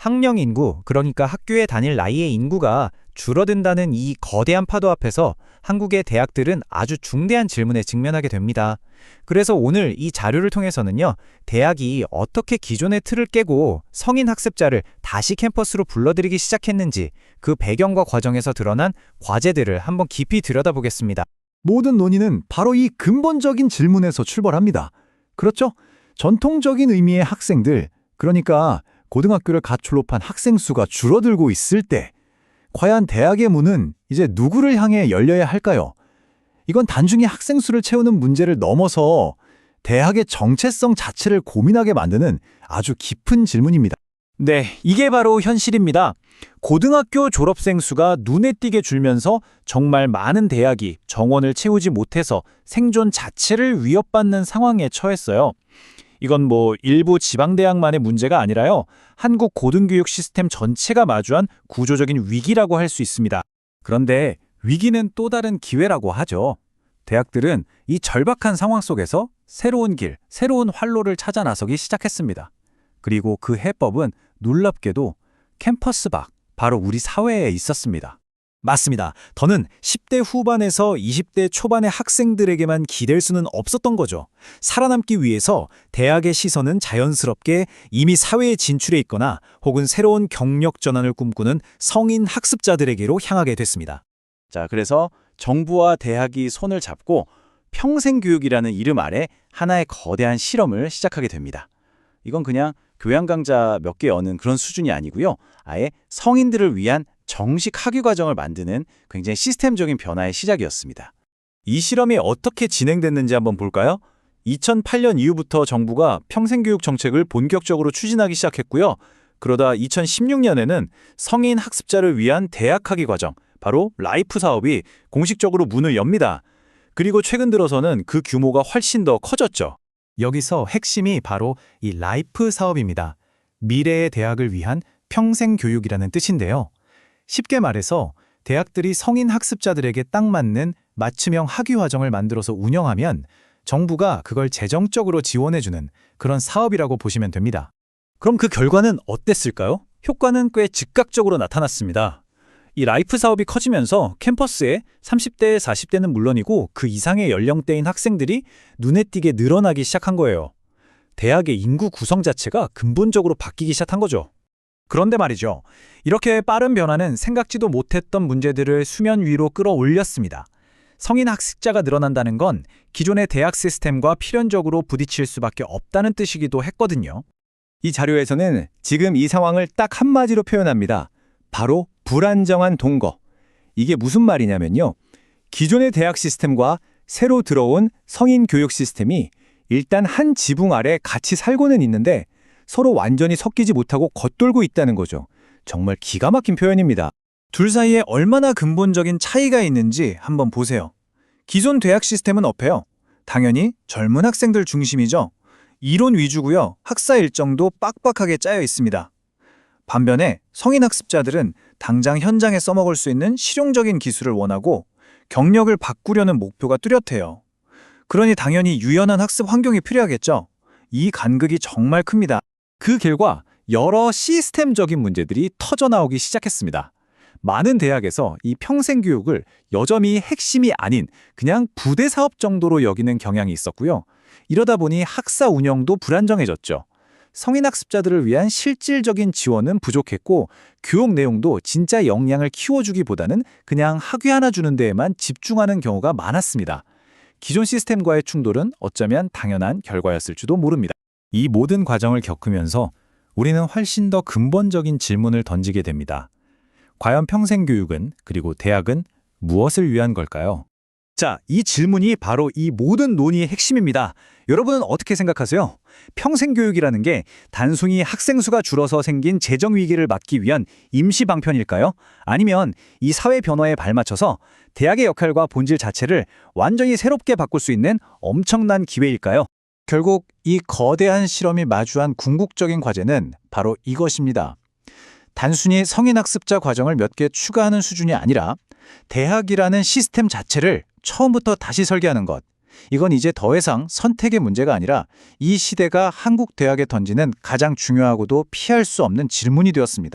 학령 인구, 그러니까 학교에 다닐 나이의 인구가 줄어든다는 이 거대한 파도 앞에서 한국의 대학들은 아주 중대한 질문에 직면하게 됩니다. 그래서 오늘 이 자료를 통해서는요, 대학이 어떻게 기존의 틀을 깨고 성인 학습자를 다시 캠퍼스로 불러들이기 시작했는지, 그 배경과 과정에서 드러난 과제들을 한번 깊이 들여다보겠습니다. 모든 논의는 바로 이 근본적인 질문에서 출발합니다. 그렇죠? 전통적인 의미의 학생들, 그러니까 고등학교를 갓 졸업한 학생 수가 줄어들고 있을 때 과연 대학의 문은 이제 누구를 향해 열려야 할까요? 이건 단순히 학생 수를 채우는 문제를 넘어서 대학의 정체성 자체를 고민하게 만드는 아주 깊은 질문입니다. 네, 이게 바로 현실입니다. 고등학교 졸업생 수가 눈에 띄게 줄면서 정말 많은 대학이 정원을 채우지 못해서 생존 자체를 위협받는 상황에 처했어요. 이건 일부 지방대학만의 문제가 아니라요, 한국 고등교육 시스템 전체가 마주한 구조적인 위기라고 할 수 있습니다. 그런데 위기는 또 다른 기회라고 하죠. 대학들은 이 절박한 상황 속에서 새로운 길, 새로운 활로를 찾아 나서기 시작했습니다. 그리고 그 해법은 놀랍게도 캠퍼스 밖, 바로 우리 사회에 있었습니다. 맞습니다. 더는 10대 후반에서 20대 초반의 학생들에게만 기댈 수는 없었던 거죠. 살아남기 위해서 대학의 시선은 자연스럽게 이미 사회에 진출해 있거나 혹은 새로운 경력 전환을 꿈꾸는 성인 학습자들에게로 향하게 됐습니다. 자, 그래서 정부와 대학이 손을 잡고 평생교육이라는 이름 아래 하나의 거대한 실험을 시작하게 됩니다. 이건 그냥 교양 강좌 몇 개 여는 그런 수준이 아니고요. 아예 성인들을 위한 정식 학위 과정을 만드는 굉장히 시스템적인 변화의 시작이었습니다. 이 실험이 어떻게 진행됐는지 한번 볼까요? 2008년 이후부터 정부가 평생교육 정책을 본격적으로 추진하기 시작했고요. 그러다 2016년에는 성인 학습자를 위한 대학 학위 과정, 바로 라이프 사업이 공식적으로 문을 엽니다. 그리고 최근 들어서는 그 규모가 훨씬 더 커졌죠. 여기서 핵심이 바로 이 라이프 사업입니다. 미래의 대학을 위한 평생 교육이라는 뜻인데요. 쉽게 말해서 대학들이 성인 학습자들에게 딱 맞는 맞춤형 학위 과정을 만들어서 운영하면 정부가 그걸 재정적으로 지원해주는 그런 사업이라고 보시면 됩니다. 그럼 그 결과는 어땠을까요? 효과는 꽤 즉각적으로 나타났습니다. 이 라이프 사업이 커지면서 캠퍼스에 30대, 40대는 물론이고 그 이상의 연령대인 학생들이 눈에 띄게 늘어나기 시작한 거예요. 대학의 인구 구성 자체가 근본적으로 바뀌기 시작한 거죠. 그런데 말이죠. 이렇게 빠른 변화는 생각지도 못했던 문제들을 수면 위로 끌어올렸습니다. 성인 학습자가 늘어난다는 건 기존의 대학 시스템과 필연적으로 부딪힐 수밖에 없다는 뜻이기도 했거든요. 이 자료에서는 지금 이 상황을 딱 한마디로 표현합니다. 바로 불안정한 동거. 이게 무슨 말이냐면요. 기존의 대학 시스템과 새로 들어온 성인 교육 시스템이 일단 한 지붕 아래 같이 살고는 있는데 서로 완전히 섞이지 못하고 겉돌고 있다는 거죠. 정말 기가 막힌 표현입니다. 둘 사이에 얼마나 근본적인 차이가 있는지 한번 보세요. 기존 대학 시스템은 어때요? 당연히 젊은 학생들 중심이죠. 이론 위주고요. 학사 일정도 빡빡하게 짜여 있습니다. 반면에 성인 학습자들은 당장 현장에 써먹을 수 있는 실용적인 기술을 원하고 경력을 바꾸려는 목표가 뚜렷해요. 그러니 당연히 유연한 학습 환경이 필요하겠죠. 이 간극이 정말 큽니다. 그 결과 여러 시스템적인 문제들이 터져나오기 시작했습니다. 많은 대학에서 이 평생교육을 여전히 핵심이 아닌 그냥 부대 사업 정도로 여기는 경향이 있었고요. 이러다 보니 학사 운영도 불안정해졌죠. 성인 학습자들을 위한 실질적인 지원은 부족했고 교육 내용도 진짜 역량을 키워주기보다는 그냥 학위 하나 주는 데에만 집중하는 경우가 많았습니다. 기존 시스템과의 충돌은 어쩌면 당연한 결과였을지도 모릅니다. 이 모든 과정을 겪으면서 우리는 훨씬 더 근본적인 질문을 던지게 됩니다. 과연 평생교육은, 그리고 대학은 무엇을 위한 걸까요? 자, 이 질문이 바로 이 모든 논의의 핵심입니다. 여러분은 어떻게 생각하세요? 평생교육이라는 게 단순히 학생 수가 줄어서 생긴 재정 위기를 막기 위한 임시 방편일까요? 아니면 이 사회 변화에 발맞춰서 대학의 역할과 본질 자체를 완전히 새롭게 바꿀 수 있는 엄청난 기회일까요? 결국 이 거대한 실험이 마주한 궁극적인 과제는 바로 이것입니다. 단순히 성인 학습자 과정을 몇 개 추가하는 수준이 아니라 대학이라는 시스템 자체를 처음부터 다시 설계하는 것. 이건 이제 더 이상 선택의 문제가 아니라 이 시대가 한국 대학에 던지는 가장 중요하고도 피할 수 없는 질문이 되었습니다.